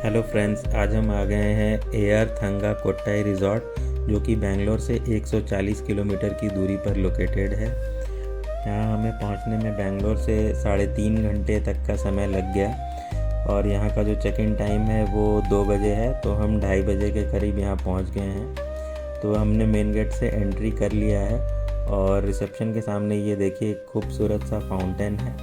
Hello friends, आज हम आ गए हैं एआर थंगा कोट्टाई रिज़ॉर्ट, जो कि बेंगलोर से 140 किलोमीटर की दूरी पर लोकेटेड है। यहाँ हमें पहुँचने में बेंगलोर से 3.5 घंटे तक का समय लग गया और यहाँ का जो चेक इन टाइम है वो 2 बजे है, तो हम 2:30 बजे के करीब यहाँ पहुँच गए हैं। तो हमने मेन गेट से एंट्री कर लिया है और रिसेप्शन के सामने ये देखिए खूबसूरत सा फाउंटेन है।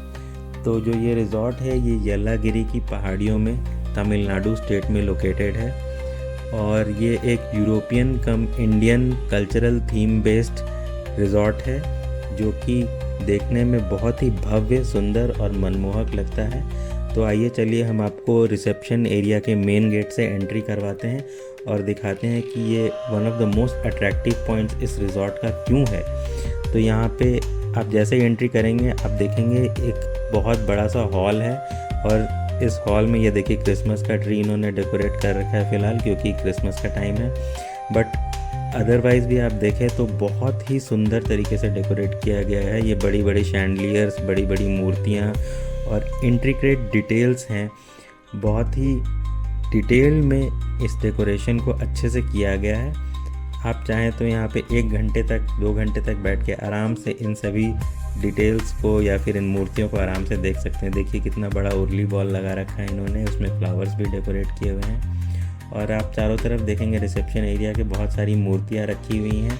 तो जो ये रिज़ॉर्ट है ये येलागिरी की पहाड़ियों में तमिलनाडु स्टेट में लोकेटेड है और ये एक European cum Indian cultural theme based resort है, जो कि देखने में बहुत ही भव्य, सुंदर और मनमोहक लगता है। तो आइए चलिए हम आपको रिसेप्शन एरिया के मेन गेट से एंट्री करवाते हैं और दिखाते हैं कि ये one of the most attractive points इस रिज़ॉर्ट का क्यों है। तो यहाँ पे आप जैसे ही एंट्री करेंगे आप देखेंगे एक बहुत बड़ा सा हॉल है और इस हॉल में ये देखिए क्रिसमस का ट्री इन्होंने डेकोरेट कर रखा है फ़िलहाल, क्योंकि क्रिसमस का टाइम है। बट अदरवाइज़ भी आप देखें तो बहुत ही सुंदर तरीके से डेकोरेट किया गया है। ये बड़ी बड़ी शैंडलियर्स, बड़ी बड़ी मूर्तियाँ और इंट्रिकेट डिटेल्स हैं। बहुत ही डिटेल में इस डेकोरेशन को अच्छे से किया गया है। आप चाहें तो यहाँ पे 1 घंटे तक, 2 घंटे तक बैठ के आराम से इन सभी डिटेल्स को या फिर इन मूर्तियों को आराम से देख सकते हैं। देखिए कितना बड़ा उर्ली बॉल लगा रखा है इन्होंने, उसमें फ्लावर्स भी डेकोरेट किए हुए हैं। और आप चारों तरफ देखेंगे रिसेप्शन एरिया के बहुत सारी मूर्तियाँ रखी हुई हैं।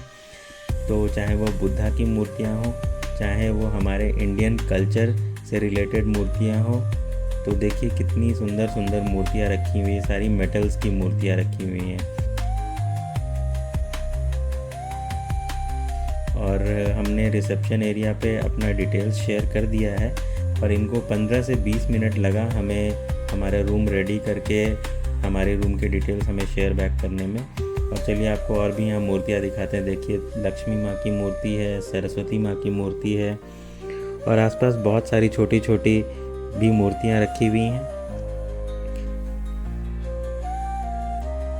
तो चाहे वो बुद्धा की मूर्तियाँ हों, चाहे वो हमारे इंडियन कल्चर से रिलेटेड मूर्तियाँ हों, तो देखिए कितनी सुंदर सुंदर मूर्तियाँ रखी हुई हैं। सारी मेटल्स की मूर्तियाँ रखी हुई हैं। और हमने रिसेप्शन एरिया पे अपना डिटेल्स शेयर कर दिया है और इनको 15 से 20 मिनट लगा हमें हमारा रूम रेडी करके हमारे रूम के डिटेल्स हमें शेयर बैक करने में। और चलिए आपको और भी यहाँ मूर्तियाँ दिखाते हैं। देखिए लक्ष्मी माँ की मूर्ति है, सरस्वती माँ की मूर्ति है और आसपास बहुत सारी छोटी छोटी भी मूर्तियाँ रखी हुई हैं।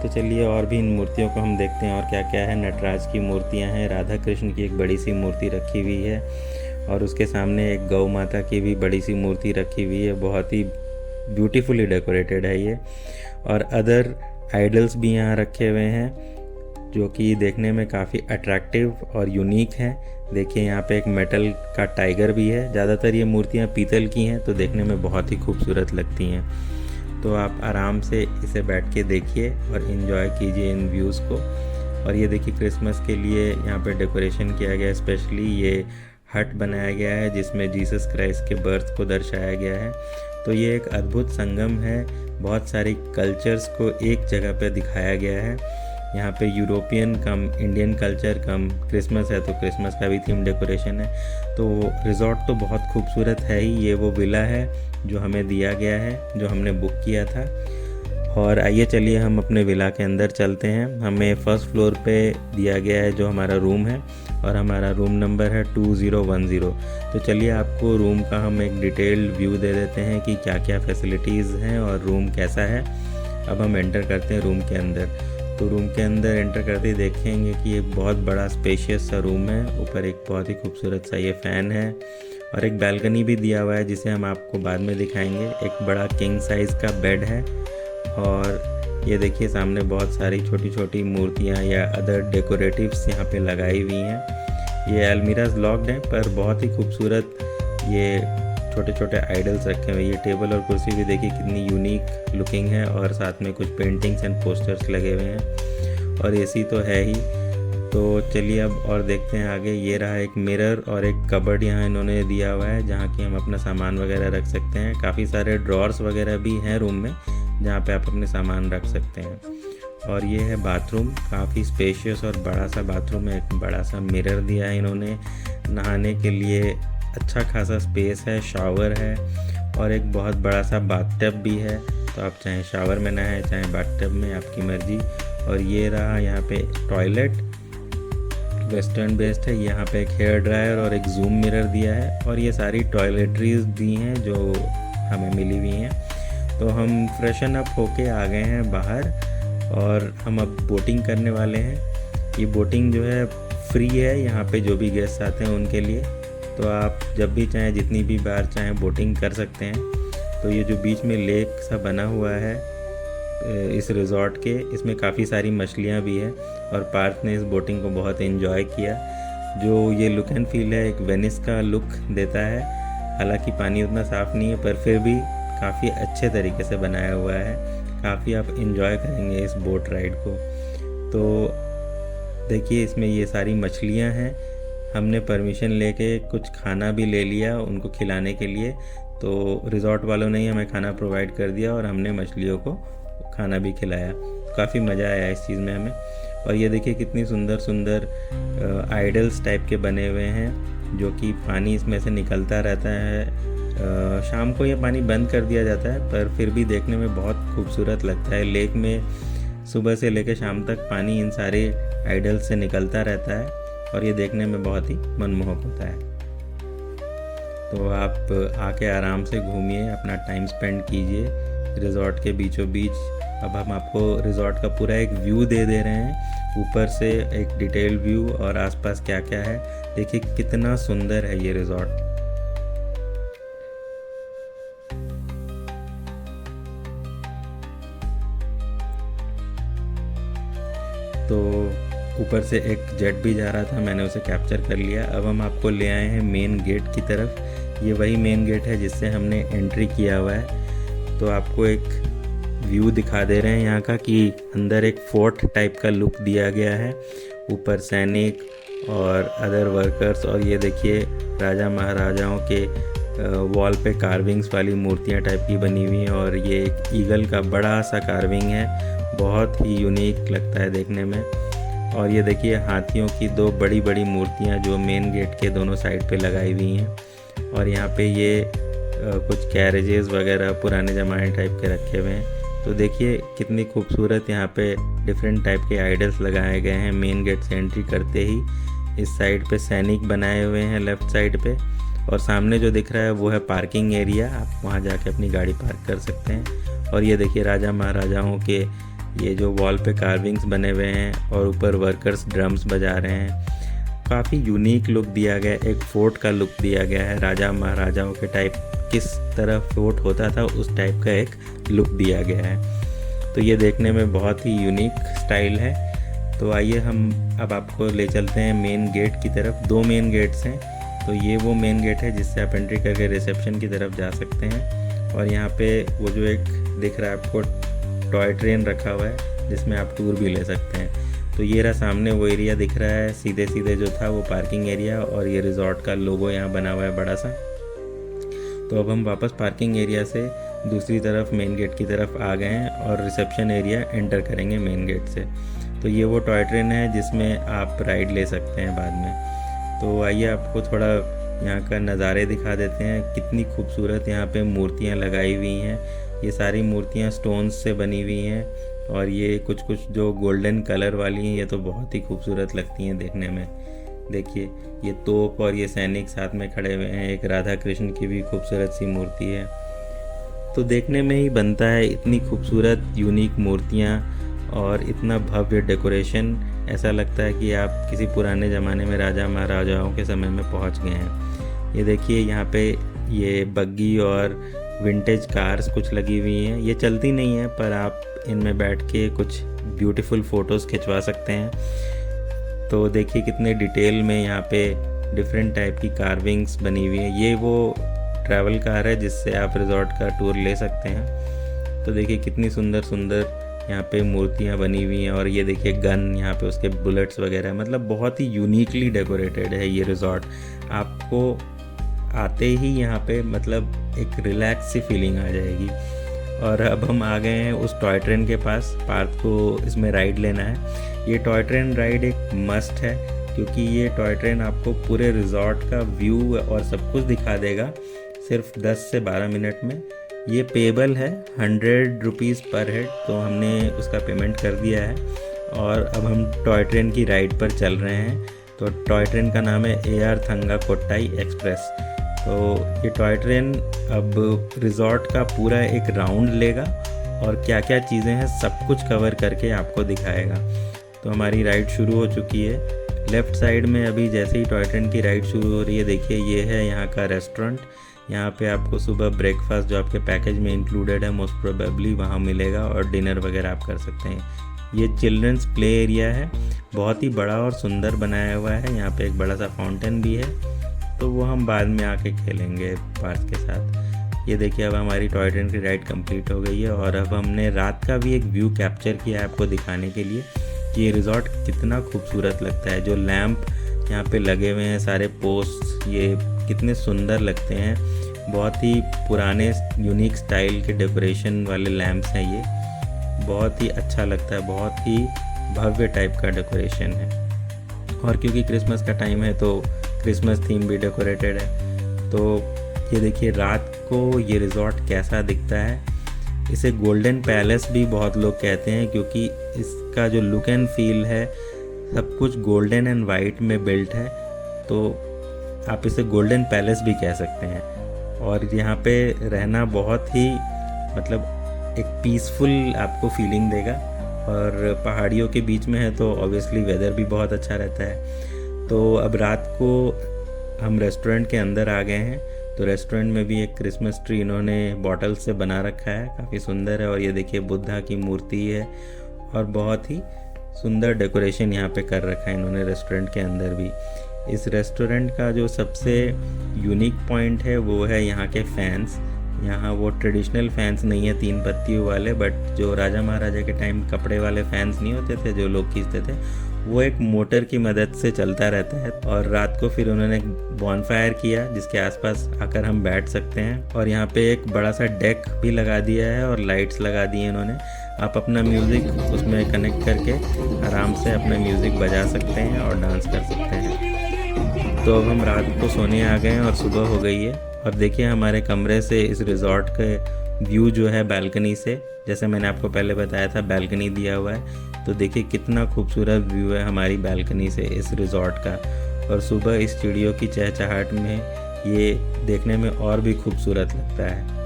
तो चलिए और भी इन मूर्तियों को हम देखते हैं और क्या क्या है। नटराज की मूर्तियां हैं, राधा कृष्ण की एक बड़ी सी मूर्ति रखी हुई है और उसके सामने एक गौ माता की भी बड़ी सी मूर्ति रखी हुई है। बहुत ही ब्यूटीफुली डेकोरेटेड है ये। और अदर आइडल्स भी यहाँ रखे हुए हैं जो कि देखने में काफ़ी अट्रैक्टिव और यूनिक हैं। देखिए यहाँ पे एक मेटल का टाइगर भी है। ज़्यादातर ये मूर्तियाँ पीतल की हैं तो देखने में बहुत ही खूबसूरत लगती हैं। तो आप आराम से इसे बैठ के देखिए और इन्जॉय कीजिए इन व्यूज़ को। और ये देखिए क्रिसमस के लिए यहाँ पे डेकोरेशन किया गया है। स्पेशली ये हट बनाया गया है जिसमें जीसस क्राइस्ट के बर्थ को दर्शाया गया है। तो ये एक अद्भुत संगम है, बहुत सारी कल्चर्स को एक जगह पे दिखाया गया है। यहाँ पे यूरोपियन कम इंडियन कल्चर कम क्रिसमस है तो क्रिसमस का भी थीम डेकोरेशन है। तो रिज़ॉर्ट तो बहुत खूबसूरत है ही। ये वो विला है जो हमें दिया गया है, जो हमने बुक किया था। और आइए चलिए हम अपने विला के अंदर चलते हैं। हमें फर्स्ट फ्लोर पे दिया गया है जो हमारा रूम है और हमारा रूम नंबर है 2010। तो चलिए आपको रूम का हम एक डिटेल्ड व्यू दे देते हैं कि क्या क्या फैसिलिटीज़ हैं और रूम कैसा है। अब हम एंटर करते हैं रूम के अंदर। तो रूम के अंदर एंटर करते ही देखेंगे कि एक बहुत बड़ा स्पेशियस सा रूम है। ऊपर एक बहुत ही खूबसूरत सा ये फ़ैन है और एक बालकनी भी दिया हुआ है जिसे हम आपको बाद में दिखाएंगे। एक बड़ा किंग साइज़ का बेड है और ये देखिए सामने बहुत सारी छोटी छोटी मूर्तियाँ या अदर डेकोरेटिव्स यहाँ पे लगाई हुई हैं। ये अलमीराज लॉक्ड हैं पर बहुत ही खूबसूरत ये छोटे छोटे आइडल्स रखे हुए हैं। ये टेबल और कुर्सी भी देखिए कितनी यूनिक लुकिंग है और साथ में कुछ पेंटिंग्स एंड पोस्टर्स लगे हुए हैं और एसी तो है ही। तो चलिए अब और देखते हैं आगे। ये रहा एक मिरर और एक कबर्ड यहाँ इन्होंने दिया हुआ है जहाँ कि हम अपना सामान वगैरह रख सकते हैं। काफ़ी सारे ड्रॉर्स वगैरह भी हैं रूम में जहाँ पे आप अपने सामान रख सकते हैं। और ये है बाथरूम, काफ़ी स्पेशियस और बड़ा सा बाथरूम है। एक बड़ा सा मिरर दिया है इन्होंने। नहाने के लिए अच्छा खासा स्पेस है, शावर है और एक बहुत बड़ा सा बाथटब भी है। तो आप चाहे शावर में नहाएं चाहे बाथटब में, आपकी मर्जी। और ये रहा यहाँ पे टॉयलेट, वेस्टर्न बेस्ड है। यहाँ पे एक हेयर ड्रायर और एक जूम मिरर दिया है और ये सारी टॉयलेटरीज दी हैं जो हमें मिली हुई हैं। तो हम फ्रेशन अप होके आ गए हैं बाहर और हम अब बोटिंग करने वाले हैं। ये बोटिंग जो है फ्री है यहाँ पे, जो भी गेस्ट आते हैं उनके लिए। तो आप जब भी चाहें, जितनी भी बार चाहें बोटिंग कर सकते हैं। तो ये जो बीच में लेक सा बना हुआ है इस रिज़ॉर्ट के। इसमें काफ़ी सारी मछलियाँ भी है और पार्थ ने इस बोटिंग को बहुत एंजॉय किया। जो ये लुक एंड फील है एक वेनिस का लुक देता है। हालांकि पानी उतना साफ़ नहीं है पर फिर भी काफ़ी अच्छे तरीके से बनाया हुआ है। काफ़ी आप इंजॉय करेंगे इस बोट राइड को। तो देखिए इसमें ये सारी मछलियाँ हैं। हमने परमिशन लेके कुछ खाना भी ले लिया उनको खिलाने के लिए। तो रिज़ॉर्ट वालों ने ही हमें खाना प्रोवाइड कर दिया और हमने मछलियों को खाना भी खिलाया। काफ़ी मज़ा आया इस चीज़ में हमें। और ये देखिए कितनी सुंदर सुंदर आइडल्स टाइप के बने हुए हैं जो कि पानी इसमें से निकलता रहता है। शाम को ये पानी बंद कर दिया जाता है पर फिर भी देखने में बहुत खूबसूरत लगता है। लेक में सुबह से लेकर शाम तक पानी इन सारे आइडल्स से निकलता रहता है और ये देखने में बहुत ही मनमोहक होता है। तो आप आके आराम से घूमिए, अपना टाइम स्पेंड कीजिए रिज़ॉर्ट के बीचों बीच। अब हम आपको रिज़ॉर्ट का पूरा एक व्यू दे रहे हैं, ऊपर से एक डिटेल व्यू और आसपास क्या क्या है। देखिए कितना सुंदर है ये रिज़ॉर्ट। तो ऊपर से एक जेट भी जा रहा था, मैंने उसे कैप्चर कर लिया। अब हम आपको ले आए हैं मेन गेट की तरफ। ये वही मेन गेट है जिससे हमने एंट्री किया हुआ है। तो आपको एक व्यू दिखा दे रहे हैं यहाँ का कि अंदर एक फोर्ट टाइप का लुक दिया गया है। ऊपर सैनिक और अदर वर्कर्स और ये देखिए राजा महाराजाओं के वॉल पे कार्विंग्स वाली मूर्तियाँ टाइप की बनी हुई हैं। और ये एक ईगल का बड़ा सा कार्विंग है, बहुत ही यूनिक लगता है देखने में। और ये देखिए हाथियों की दो बड़ी बड़ी मूर्तियाँ जो मेन गेट के दोनों साइड पे लगाई हुई हैं। और यहाँ पे ये कुछ कैरेजेस वगैरह पुराने ज़माने टाइप के रखे हुए हैं। तो देखिए कितनी खूबसूरत यहाँ पे डिफरेंट टाइप के आइडल्स लगाए गए हैं। मेन गेट से एंट्री करते ही इस साइड पे सैनिक बनाए हुए हैं लेफ़्ट साइड पे, और सामने जो दिख रहा है वो है पार्किंग एरिया। आप वहाँ जाके अपनी गाड़ी पार्क कर सकते हैं। और ये देखिए राजा महाराजाओं के ये जो वॉल पे कार्विंग्स बने हुए हैं और ऊपर वर्कर्स ड्रम्स बजा रहे हैं। काफ़ी यूनिक लुक दिया गया, एक फोर्ट का लुक दिया गया है। राजा महाराजाओं के टाइप किस तरह फोर्ट होता था उस टाइप का एक लुक दिया गया है। तो ये देखने में बहुत ही यूनिक स्टाइल है। तो आइए हम अब आपको ले चलते हैं मेन गेट की तरफ। दो मेन गेट्स हैं। तो ये वो मेन गेट है जिससे आप एंट्री करके रिसेप्शन की तरफ जा सकते हैं। और यहाँ पे वो जो एक दिख रहा है आपको टॉय ट्रेन रखा हुआ है जिसमें आप टूर भी ले सकते हैं। तो ये रहा सामने वो एरिया दिख रहा है, सीधे सीधे जो था वो पार्किंग एरिया और ये रिज़ॉर्ट का लोगो यहाँ बना हुआ है बड़ा सा। तो अब हम वापस पार्किंग एरिया से दूसरी तरफ मेन गेट की तरफ आ गए हैं और रिसेप्शन एरिया एंटर करेंगे मेन गेट से। तो ये वो टॉय ट्रेन है जिसमें आप राइड ले सकते हैं बाद में। तो आइए आपको थोड़ा यहाँ का नज़ारे दिखा देते हैं। कितनी खूबसूरत यहाँ पे मूर्तियाँ लगाई हुई हैं। ये सारी मूर्तियाँ स्टोन्स से बनी हुई हैं और ये कुछ कुछ जो गोल्डन कलर वाली हैं ये तो बहुत ही खूबसूरत लगती हैं देखने में। देखिए ये तोप और ये सैनिक साथ में खड़े हुए हैं। एक राधा कृष्ण की भी खूबसूरत सी मूर्ति है। तो देखने में ही बनता है इतनी खूबसूरत यूनिक मूर्तियाँ और इतना भव्य डेकोरेशन। ऐसा लगता है कि आप किसी पुराने ज़माने में राजा महाराजाओं के समय में पहुँच गए हैं। ये देखिए यहाँ पे ये बग्गी और विंटेज कार्स कुछ लगी हुई हैं। ये चलती नहीं है पर आप इनमें बैठ के कुछ ब्यूटीफुल फ़ोटोज़ खिंचवा सकते हैं। तो देखिए कितने डिटेल में यहाँ पे डिफरेंट टाइप की कार्विंग्स बनी हुई है। ये वो ट्रैवल कार है जिससे आप रिज़ॉर्ट का टूर ले सकते हैं। तो देखिए कितनी सुंदर सुंदर यहाँ पे मूर्तियाँ बनी हुई हैं। और ये देखिए गन यहाँ पे उसके बुलेट्स वगैरह, मतलब बहुत ही यूनिकली डेकोरेटेड है ये रिज़ॉर्ट। आपको आते ही यहाँ पे मतलब एक रिलैक्स सी फीलिंग आ जाएगी। और अब हम आ गए हैं उस टॉय ट्रेन के पास। पार्थ को इसमें राइड लेना है। ये टॉय ट्रेन राइड एक मस्ट है क्योंकि ये टॉय ट्रेन आपको पूरे रिज़ॉर्ट का व्यू और सब कुछ दिखा देगा सिर्फ 10 से 12 मिनट में। ये पेबल है, 100 रुपीज़ पर हेड। तो हमने उसका पेमेंट कर दिया है और अब हम टॉय ट्रेन की राइड पर चल रहे हैं। तो टॉय ट्रेन का नाम है AR थंगा कोट्टाई एक्सप्रेस। तो ये टॉय ट्रेन अब रिज़ॉर्ट का पूरा एक राउंड लेगा और क्या क्या चीज़ें हैं सब कुछ कवर करके आपको दिखाएगा। तो हमारी राइड शुरू हो चुकी है। लेफ़्ट साइड में अभी जैसे ही टॉय ट्रेन की राइड शुरू हो रही है, देखिए ये है यहाँ का रेस्टोरेंट। यहाँ पे आपको सुबह ब्रेकफास्ट जो आपके पैकेज में इंक्लूडेड है मोस्ट प्रोबेबली वहाँ मिलेगा, और डिनर वगैरह आप कर सकते हैं। ये चिल्ड्रंस प्ले एरिया है, बहुत ही बड़ा और सुंदर बनाया हुआ है। यहाँ पे एक बड़ा सा फाउंटेन भी है, तो वो हम बाद में आके खेलेंगे पार्क के साथ। ये देखिए अब हमारी टॉय ट्रेन की राइड कंप्लीट हो गई है, और अब हमने रात का भी एक व्यू कैप्चर किया है आपको दिखाने के लिए कि ये रिज़ॉर्ट कितना खूबसूरत लगता है। जो लैंप यहाँ पे लगे हुए हैं, सारे पोस्ट, ये कितने सुंदर लगते हैं। बहुत ही पुराने यूनिक स्टाइल के डेकोरेशन वाले लैंप्स हैं ये, बहुत ही अच्छा लगता है, बहुत ही भव्य टाइप का डेकोरेशन है। और क्योंकि क्रिसमस का टाइम है तो क्रिसमस थीम भी डेकोरेटेड है। तो ये देखिए रात को ये रिज़ॉर्ट कैसा दिखता है। इसे गोल्डन पैलेस भी बहुत लोग कहते हैं, क्योंकि इसका जो लुक एंड फील है सब कुछ गोल्डन एंड वाइट में बिल्ट है, तो आप इसे गोल्डन पैलेस भी कह सकते हैं। और यहाँ पे रहना बहुत ही मतलब एक पीसफुल आपको फीलिंग देगा, और पहाड़ियों के बीच में है तो ऑब्वियसली वेदर भी बहुत अच्छा रहता है। तो अब रात को हम रेस्टोरेंट के अंदर आ गए हैं, तो रेस्टोरेंट में भी एक क्रिसमस ट्री इन्होंने बॉटल से बना रखा है, काफ़ी सुंदर है। और ये देखिए बुद्धा की मूर्ति है, और बहुत ही सुंदर डेकोरेशन यहाँ पे कर रखा है इन्होंने रेस्टोरेंट के अंदर भी। इस रेस्टोरेंट का जो सबसे यूनिक पॉइंट है वो है यहाँ के फैंस। यहाँ वो ट्रेडिशनल फैंस नहीं है 3 पत्तियों वाले, बट जो राजा महाराजा के टाइम कपड़े वाले फैंस नहीं होते थे जो लोग खींचते थे, वो एक मोटर की मदद से चलता रहता है। और रात को फिर उन्होंने बॉनफायर किया जिसके आसपास आकर हम बैठ सकते हैं। और यहाँ पे एक बड़ा सा डेक भी लगा दिया है और लाइट्स लगा दी है इन्होंने। आप अपना म्यूज़िक उसमें कनेक्ट करके आराम से अपना म्यूज़िक बजा सकते हैं और डांस कर सकते हैं। तो अब हम रात को सोने आ गए हैं और सुबह हो गई है। और देखिए हमारे कमरे से इस रिज़ॉर्ट के व्यू जो है बालकनी से, जैसे मैंने आपको पहले बताया था बालकनी दिया हुआ है, तो देखिए कितना खूबसूरत व्यू है हमारी बालकनी से इस रिज़ॉर्ट का। और सुबह इस चिड़ियों की चहचहाट में ये देखने में और भी खूबसूरत लगता है।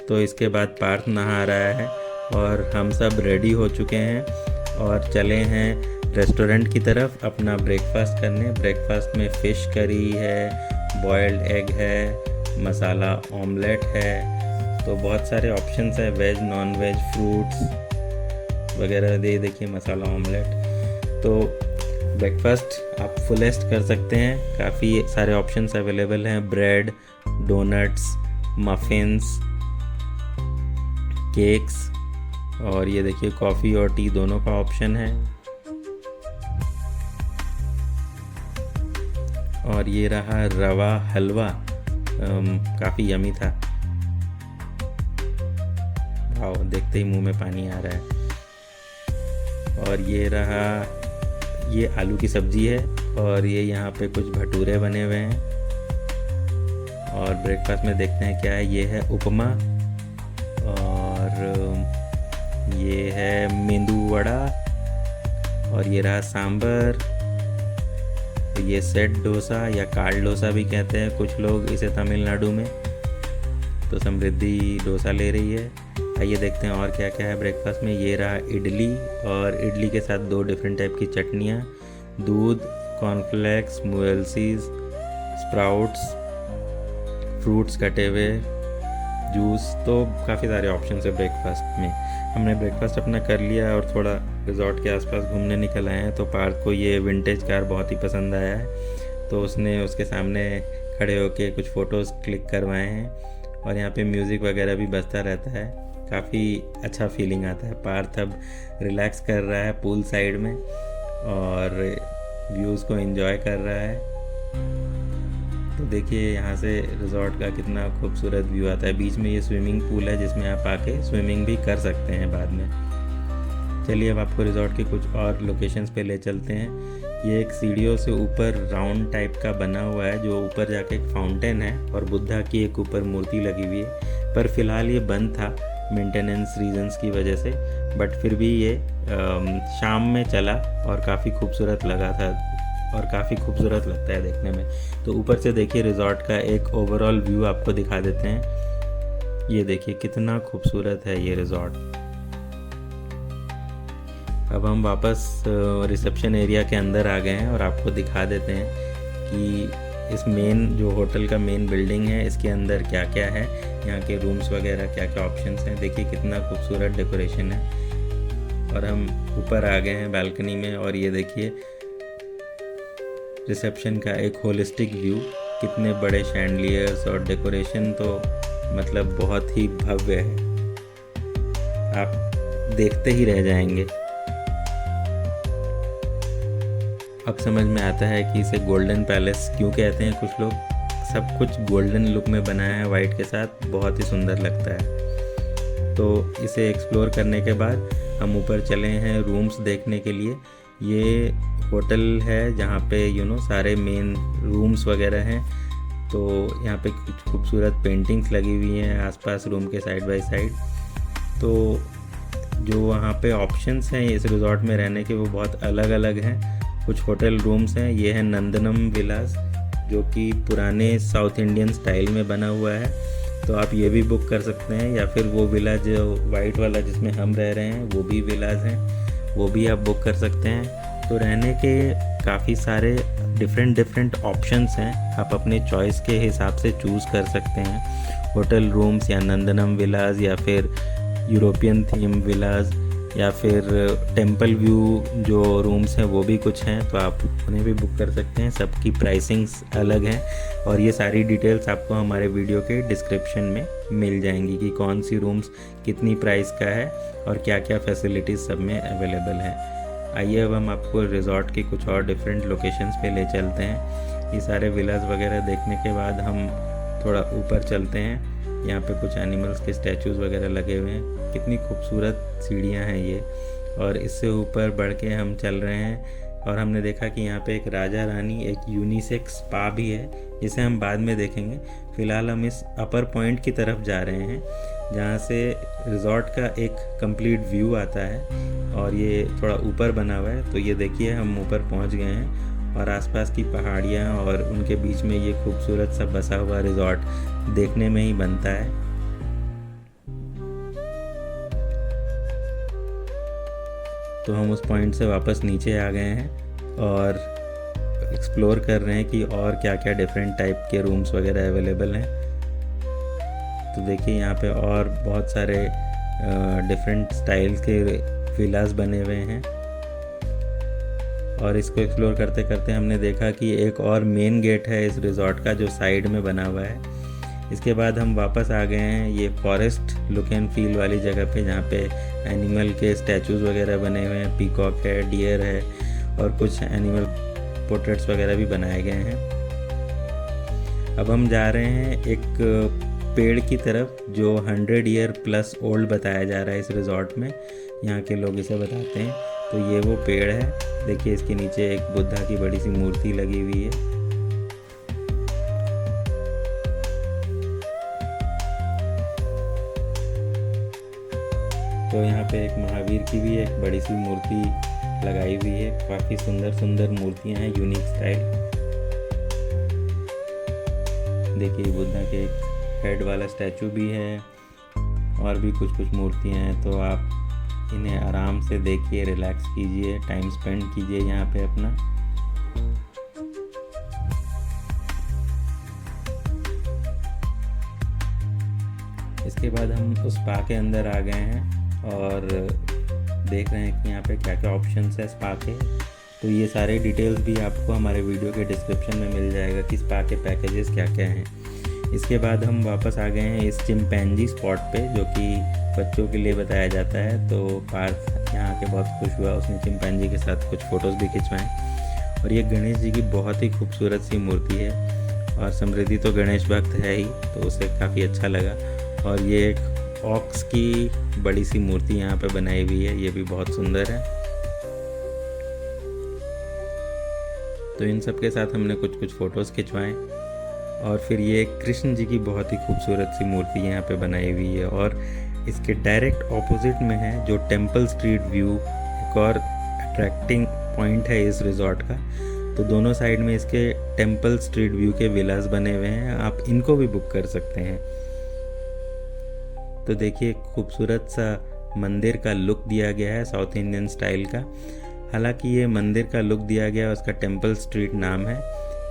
तो इसके बाद पार्थ नहा रहा है और हम सब रेडी हो चुके हैं और चले हैं रेस्टोरेंट की तरफ अपना ब्रेकफास्ट करने। ब्रेकफास्ट में फ़िश करी है, बॉइल्ड एग है, मसाला ऑमलेट है, तो बहुत सारे ऑप्शंस है, वेज नॉन वेज फ्रूट्स वगैरह दे। देखिए मसाला ऑमलेट, तो ब्रेकफास्ट आप फुलेस्ट कर सकते हैं। काफ़ी सारे ऑप्शंस अवेलेबल हैं, ब्रेड, डोनट्स, मफ़िन्स, केक्स, और ये देखिए कॉफ़ी और टी दोनों का ऑप्शन है। और ये रहा रवा हलवा, काफ़ी यमी था, वाह देखते ही मुंह में पानी आ रहा है। और ये रहा, ये आलू की सब्ज़ी है, और ये यहाँ पे कुछ भटूरे बने हुए हैं। और ब्रेकफास्ट में देखते हैं क्या है, ये है उपमा, और ये है मेंदू वड़ा, और ये रहा सांभर, ये सेट डोसा या कार्ड डोसा भी कहते हैं कुछ लोग इसे तमिलनाडु में। तो समृद्धि डोसा ले रही है। आइए देखते हैं और क्या क्या है ब्रेकफास्ट में। ये रहा इडली, और इडली के साथ 2 डिफरेंट टाइप की चटनियाँ, दूध, कॉर्नफ्लेक्स, मुएल्सीज, स्प्राउट्स, फ्रूट्स कटे हुए, जूस, तो काफ़ी सारे ऑप्शन है ब्रेकफास्ट में। हमने ब्रेकफास्ट अपना कर लिया और थोड़ा रिज़ॉर्ट के आसपास घूमने निकल आए हैं। तो पार्थ को ये विंटेज कार बहुत ही पसंद आया है, तो उसने उसके सामने खड़े होके कुछ फ़ोटोज़ क्लिक करवाए हैं। और यहाँ पे म्यूज़िक वगैरह भी बजता रहता है, काफ़ी अच्छा फीलिंग आता है। पार्थ अब रिलैक्स कर रहा है पूल साइड में और व्यूज़ को एंजॉय कर रहा है। तो देखिए यहाँ से रिज़ॉर्ट का कितना खूबसूरत व्यू आता है। बीच में ये स्विमिंग पूल है जिसमें आप आके स्विमिंग भी कर सकते हैं बाद में। चलिए अब आपको रिज़ॉर्ट के कुछ और लोकेशंस पे ले चलते हैं। ये एक सीढ़ियों से ऊपर राउंड टाइप का बना हुआ है, जो ऊपर जाके एक फाउंटेन है और बुद्धा की एक ऊपर मूर्ति लगी हुई है। पर फिलहाल ये बंद था मेंटेनेंस रीजंस की वजह से, बट फिर भी ये शाम में चला और काफ़ी खूबसूरत लगा था और काफ़ी खूबसूरत लगता है देखने में। तो ऊपर से देखिए रिज़ॉर्ट का एक ओवरऑल व्यू आपको दिखा देते हैं। ये देखिए कितना खूबसूरत है ये रिज़ॉर्ट। अब हम वापस रिसेप्शन एरिया के अंदर आ गए हैं और आपको दिखा देते हैं कि इस मेन जो होटल का मेन बिल्डिंग है इसके अंदर क्या क्या है, यहाँ के रूम्स वगैरह क्या क्या ऑप्शंस हैं। देखिए कितना खूबसूरत डेकोरेशन है। और हम ऊपर आ गए हैं बालकनी में और ये देखिए रिसेप्शन का एक होलिस्टिक व्यू, कितने बड़े शैंडलियर्स और डेकोरेशन तो मतलब बहुत ही भव्य है, आप देखते ही रह जाएंगे। अब समझ में आता है कि इसे गोल्डन पैलेस क्यों कहते हैं कुछ लोग। सब कुछ गोल्डन लुक में बनाया है वाइट के साथ, बहुत ही सुंदर लगता है। तो इसे एक्सप्लोर करने के बाद हम ऊपर चले हैं रूम्स देखने के लिए। ये होटल है जहाँ पे सारे मेन रूम्स वगैरह हैं। तो यहाँ पे कुछ खूबसूरत पेंटिंग्स लगी हुई हैं आसपास रूम के साइड बाय साइड। तो जो वहाँ पे ऑप्शंस हैं इस रिज़ॉर्ट में रहने के वो बहुत अलग अलग हैं। कुछ होटल रूम्स हैं, ये है नंदनम विलास जो कि पुराने साउथ इंडियन स्टाइल में बना हुआ है, तो आप ये भी बुक कर सकते हैं। या फिर वो विला जो वाइट वाला जिसमें हम रह रहे हैं वो भी विलाज हैं, वो भी आप बुक कर सकते हैं। तो रहने के काफ़ी सारे डिफरेंट ऑप्शंस हैं, आप अपने चॉइस के हिसाब से चूज़ कर सकते हैं। होटल रूम्स या नंदनम विलाज या फिर यूरोपियन थीम विलाज या फिर टेंपल व्यू जो रूम्स हैं वो भी कुछ हैं, तो आप उन्हें भी बुक कर सकते हैं। सबकी प्राइसिंग्स अलग हैं और ये सारी डिटेल्स आपको हमारे वीडियो के डिस्क्रिप्शन में मिल जाएंगी कि कौन सी रूम्स कितनी प्राइस का है और क्या क्या फैसिलिटीज़ सब में अवेलेबल हैं। आइए अब हम आपको रिज़ॉर्ट की कुछ और डिफरेंट लोकेशंस पे ले चलते हैं। ये सारे विलास वगैरह देखने के बाद हम थोड़ा ऊपर चलते हैं। यहाँ पे कुछ एनिमल्स के स्टैचूज़ वगैरह लगे हुए हैं, कितनी खूबसूरत सीढ़ियाँ हैं ये। और इससे ऊपर बढ़ के हम चल रहे हैं और हमने देखा कि यहाँ पे एक राजा रानी एक यूनिसेक्स स्पा भी है, जिसे हम बाद में देखेंगे। फ़िलहाल हम इस अपर पॉइंट की तरफ जा रहे हैं जहाँ से रिज़ॉर्ट का एक कंप्लीट व्यू आता है और ये थोड़ा ऊपर बना हुआ है। तो ये देखिए हम ऊपर पहुँच गए हैं और आसपास की पहाड़ियाँ और उनके बीच में ये खूबसूरत सा बसा हुआ रिज़ॉर्ट देखने में ही बनता है। तो हम उस पॉइंट से वापस नीचे आ गए हैं और एक्सप्लोर कर रहे हैं कि और क्या क्या डिफरेंट टाइप के रूम्स वगैरह अवेलेबल हैं। तो देखिए यहाँ पे और बहुत सारे डिफरेंट स्टाइल्स के विलास बने हुए हैं और इसको एक्सप्लोर करते करते हमने देखा कि एक और मेन गेट है इस रिज़ॉर्ट का जो साइड में बना हुआ है। इसके बाद हम वापस आ गए हैं ये फॉरेस्ट लुक एंड फील वाली जगह पे जहाँ पे एनिमल के स्टैचूज़ वगैरह बने हुए हैं, पीकॉक है, डियर है और कुछ एनिमल पोर्ट्रेट्स वगैरह भी बनाए गए हैं। अब हम जा रहे हैं एक पेड़ की तरफ जो 100 ईयर प्लस ओल्ड बताया जा रहा है इस रिज़ॉर्ट में, यहाँ के लोग इसे बताते हैं। तो ये वो पेड़ है, देखिए इसके नीचे एक बुद्धा की बड़ी सी मूर्ति लगी हुई है। तो यहाँ पे एक महावीर की भी एक बड़ी सी मूर्ति लगाई हुई है, काफ़ी सुंदर सुंदर मूर्तियाँ हैं, यूनिक स्टाइल। देखिए बुद्धा के एक हेड वाला स्टैचू भी है और भी कुछ कुछ मूर्तियाँ हैं। तो आप इन्हें आराम से देखिए, रिलैक्स कीजिए, टाइम स्पेंड कीजिए यहाँ पे अपना। इसके बाद हम उस स्पा के अंदर आ गए हैं और देख रहे हैं कि यहाँ पे क्या क्या ऑप्शंस है स्पा के। तो ये सारे डिटेल्स भी आपको हमारे वीडियो के डिस्क्रिप्शन में मिल जाएगा कि स्पा के पैकेजेस क्या क्या हैं। इसके बाद हम वापस आ गए हैं इस चिंपैंजी स्पॉट पे जो कि बच्चों के लिए बताया जाता है। तो पार्थ यहाँ के बहुत खुश हुआ, उसने चिंपैंजी के साथ कुछ फ़ोटोज़ भी खिंचवाएँ। और ये गणेश जी की बहुत ही खूबसूरत सी मूर्ति है और समृद्धि तो गणेश भक्त है ही, तो उसे काफ़ी अच्छा लगा। और ये एक ऑक्स की बड़ी सी मूर्ति यहाँ पे बनाई हुई है, ये भी बहुत सुंदर है। तो इन सब के साथ हमने कुछ कुछ फ़ोटोज़ खिंचवाएँ और फिर ये कृष्ण जी की बहुत ही खूबसूरत सी मूर्ति यहाँ पे बनाई हुई है। और इसके डायरेक्ट ऑपोजिट में है जो टेंपल स्ट्रीट व्यू, एक और अट्रैक्टिंग पॉइंट है इस रिज़ॉर्ट का। तो दोनों साइड में इसके टेंपल स्ट्रीट व्यू के विलास बने हुए हैं, आप इनको भी बुक कर सकते हैं। तो देखिए खूबसूरत सा मंदिर का लुक दिया गया है साउथ इंडियन स्टाइल का। हालांकि ये मंदिर का लुक दिया गया है, उसका टेम्पल स्ट्रीट नाम है।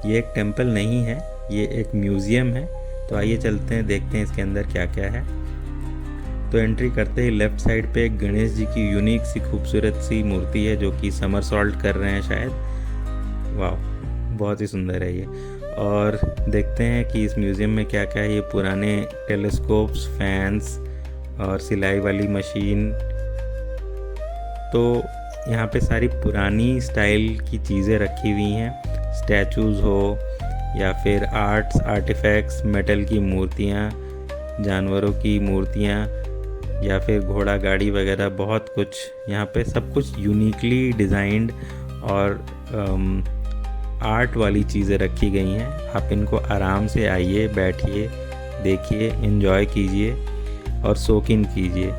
ये एक टेम्पल नहीं है, ये एक म्यूज़ियम है। तो आइए चलते हैं, देखते हैं इसके अंदर क्या क्या है। तो एंट्री करते ही लेफ़्ट साइड पे एक गणेश जी की यूनिक सी खूबसूरत सी मूर्ति है, जो कि समरसॉल्ट कर रहे हैं शायद। वाह, बहुत ही सुंदर है ये। और देखते हैं कि इस म्यूज़ियम में क्या क्या है। ये पुराने टेलीस्कोप्स, फैंस और सिलाई वाली मशीन। तो यहाँ पे सारी पुरानी स्टाइल की चीज़ें रखी हुई हैं, स्टैचूज़ हो या फिर आर्टिफैक्ट्स, मेटल की मूर्तियाँ, जानवरों की मूर्तियाँ या फिर घोड़ा गाड़ी वगैरह, बहुत कुछ यहाँ पे सब कुछ यूनिकली डिज़ाइंड और आर्ट वाली चीज़ें रखी गई हैं। आप इनको आराम से आइए, बैठिए, देखिए, एंजॉय कीजिए और सोक इन कीजिए।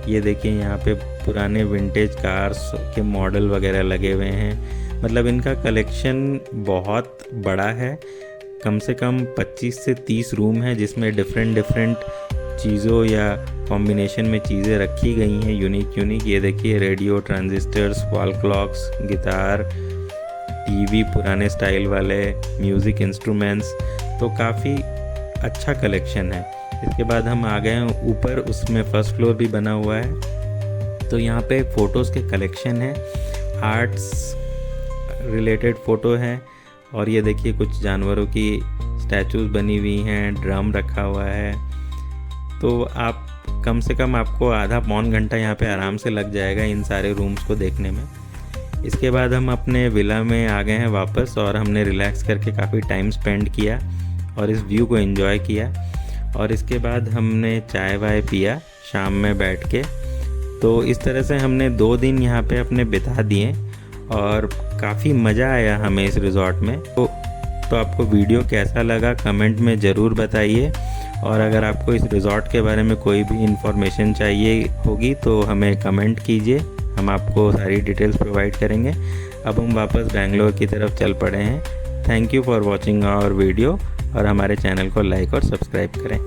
ये देखिए यहाँ पे पुराने विंटेज कार्स के मॉडल वगैरह लगे हुए हैं। मतलब इनका कलेक्शन बहुत बड़ा है, कम से कम 25 से 30 रूम है, जिसमें डिफरेंट चीज़ों या कॉम्बिनेशन में चीज़ें रखी गई हैं यूनिक। ये देखिए radio, transistors, wall clocks, guitar, TV पुराने स्टाइल वाले, म्यूज़िक इंस्ट्रूमेंट्स। तो काफ़ी अच्छा कलेक्शन है। इसके बाद हम आ गए हैं ऊपर, उसमें फर्स्ट फ्लोर भी बना हुआ है। तो यहाँ पे फ़ोटोज़ के कलेक्शन है, आर्ट्स रिलेटेड फ़ोटो है। और ये देखिए कुछ जानवरों की स्टैचूज़ बनी हुई हैं, ड्रम रखा हुआ है। तो आप कम से कम आपको आधा पौन घंटा यहाँ पे आराम से लग जाएगा इन सारे रूम्स को देखने में। इसके बाद हम अपने विला में आ गए हैं वापस, और हमने रिलैक्स करके काफ़ी टाइम स्पेंड किया और इस व्यू को एंजॉय किया। और इसके बाद हमने चाय वाय पिया शाम में बैठ के। तो इस तरह से हमने 2 दिन यहाँ पे अपने बिता दिए और काफ़ी मज़ा आया हमें इस रिज़ॉर्ट में। तो आपको वीडियो कैसा लगा कमेंट में ज़रूर बताइए। और अगर आपको इस रिज़ॉर्ट के बारे में कोई भी इंफॉर्मेशन चाहिए होगी तो हमें कमेंट कीजिए, हम आपको सारी डिटेल्स प्रोवाइड करेंगे। अब हम वापस बेंगलोर की तरफ चल पड़े हैं। Thank you for watching our video, और हमारे चैनल को लाइक और सब्सक्राइब करें।